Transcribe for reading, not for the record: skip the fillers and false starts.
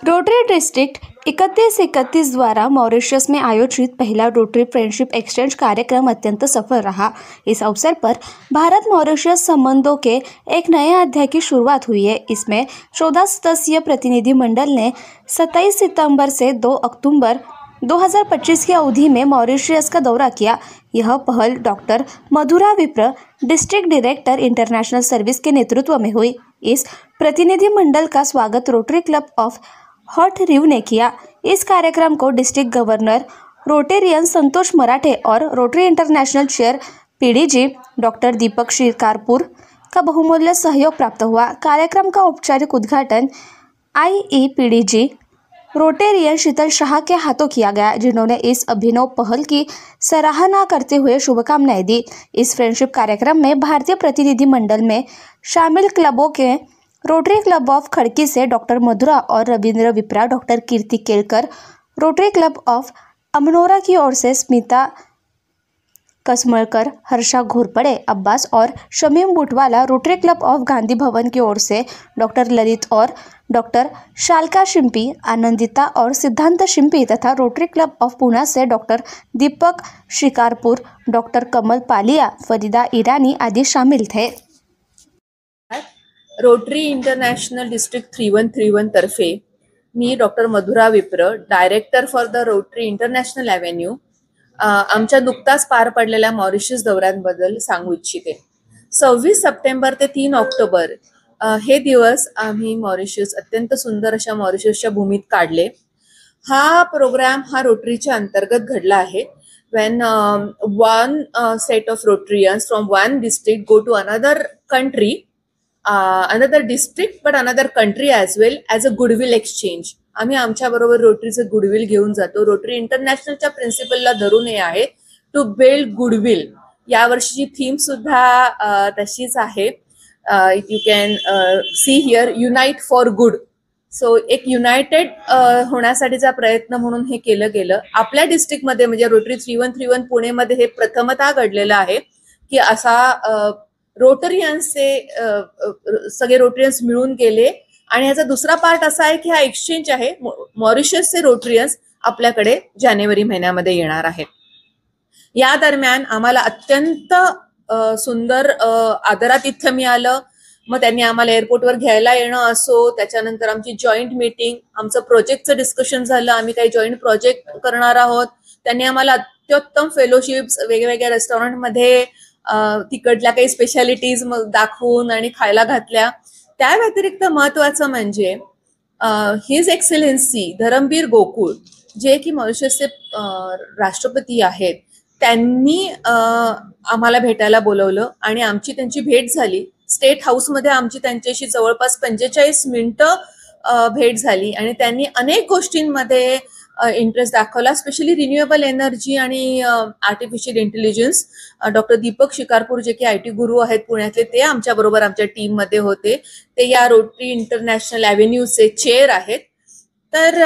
Rotary district 3131 द्वारा Mauritius में आयोजित पहला रोटरी फ्रेंडशिप एक्सचेंज कार्यक्रम अत्यंत सफल रहा। इस अवसर पर भारत मॉरिशस संबंधों के एक नए अध्याय की शुरुआत हुई है। इसमें 14 सदस्यीय प्रतिनिधि मंडल ने 27 सितंबर से 2 अक्टूबर 2025 की अवधि में मॉरिशस का दौरा किया। यह पहल डॉक्टर मधुरा विप्र, डिस्ट्रिक्ट डायरेक्टर इंटरनेशनल सर्विस के नेतृत्व में हुई। इस प्रतिनिधि मंडल का स्वागत रोटरी क्लब ऑफ हॉट रिव ने किया। इस कार्यक्रम को डिस्ट्रिक्ट गवर्नर रोटेरियन संतोष मराठे और rotary international chair PDG doctor Deepak Shikarpur का बहुमूल्य सहयोग प्राप्त हुआ। कार्यक्रम का औपचारिक उद्घाटन आईईपीडीजी रोटेरियन शीतल शाह के हाथों किया गया, जिन्होंने इस अभिनव पहल की सराहना करते हुए शुभकामनाएं दी। इस फ्रेंडशिप कार्यक्रम में भारतीय प्रतिनिधि मंडल में शामिल क्लबों के रोटरी क्लब ऑफ खड़की से डॉक्टर मधुरा और Ravindra Vipra, doctor Kirti Kelkar, Rotary Club of Amanora की ओर से स्मिता कसमलकर, हर्षा घोरपड़े, अब्बास और Shamim Butwala, Rotary Club of Gandhi Bhavan की ओर से डॉक्टर ललित और डॉक्टर शालका शिंपी, आनंदिता और सिद्धांत शिंपी तथा रोटरी क्लब ऑफ पूना से डॉक्टर दीपक शिकारपुर, डॉक्टर कमल पालिया, फरीदा ईरानी आदि शामिल थे। रोटरी इंटरनॅशनल डिस्ट्रिक्ट 3131 तर्फे मी डॉक्टर मधुरा विप्र, director for the rotary international avenue, आमच्या नुकताच पार पडलेल्या मॉरिशस दौऱ्यांबद्दल सांगू इच्छिते। 26 सप्टेंबर ते 3 ऑक्टोबर हे दिवस आम्ही मॉरिशस अत्यंत सुंदर अशा मॉरिशसच्या भूमीत काढले। हा प्रोग्राम हा रोटरीच्या अंतर्गत घडला आहे। when one set of Rotarians from one district go to another country, another district but another country as well, as a goodwill exchange. आम्ही आमच्या बरोबर रोटरीचं गुडविल घेऊन जातो। रोटरी इंटरनॅशनलच्या प्रिन्सिपलला धरून हे आहे टू बिल्ड गुडविल। या वर्षीची थीम सुद्धा तशीच आहे। You can see here unite for good. So एक युनायटेड होण्यासाठीचा प्रयत्न म्हणून हे केलं गेलं। आपल्या डिस्ट्रिक्टमध्ये म्हणजे रोटरी 3131 पुणेमध्ये हे प्रथमतः घडलेलं आहे की असा रोटरियन्सचे सगळे रोटरियन्स मिळून गेले। आणि ह्याचा दुसरा पार्ट असा आहे की हा एक्सचेंज आहे। मॉरिशसचे रोटरियन्स आपल्याकडे जानेवारी महिन्यामध्ये येणार आहेत। या दरम्यान आम्हाला अत्यंत सुंदर आदरातिथ्य मिळालं। मग त्यांनी आम्हाला एअरपोर्टवर घ्यायला येणं असो, त्याच्यानंतर आमची जॉईंट मीटिंग, आमचं प्रोजेक्टचं डिस्कशन झालं। आम्ही काही जॉईंट प्रोजेक्ट करणार आहोत। त्यांनी आम्हाला अत्युत्तम फेलोशिप्स वेगवेगळ्या रेस्टॉरंटमध्ये तिकडल्या काही स्पेशालिटीज दाखवून आणि खायला घातल्या। त्या व्यतिरिक्त महत्वाचं म्हणजे हिज एक्सेलन्सी धरमवीर गोकुळ, जे की मॉरिशसचे राष्ट्रपती आहेत, त्यांनी आम्हाला भेटायला बोलवलं आणि आमची त्यांची भेट झाली। स्टेट हाऊसमध्ये आमची त्यांच्याशी जवळपास 45 मिनिटं भेट झाली आणि त्यांनी अनेक गोष्टींमध्ये इंटरेस्ट दाखवला, स्पेशली रिन्युएबल एनर्जी आणि आर्टिफिशियल इंटेलिजन्स। डॉक्टर दीपक शिकारपूर, जे की IT गुरु आहेत पुण्यातले, ते आमच्या बरोबर आमच्या टीम मध्ये होते। ते या रोटरी इंटरनॅशनल ॲव्हेन्यूचे चेअर आहेत। तर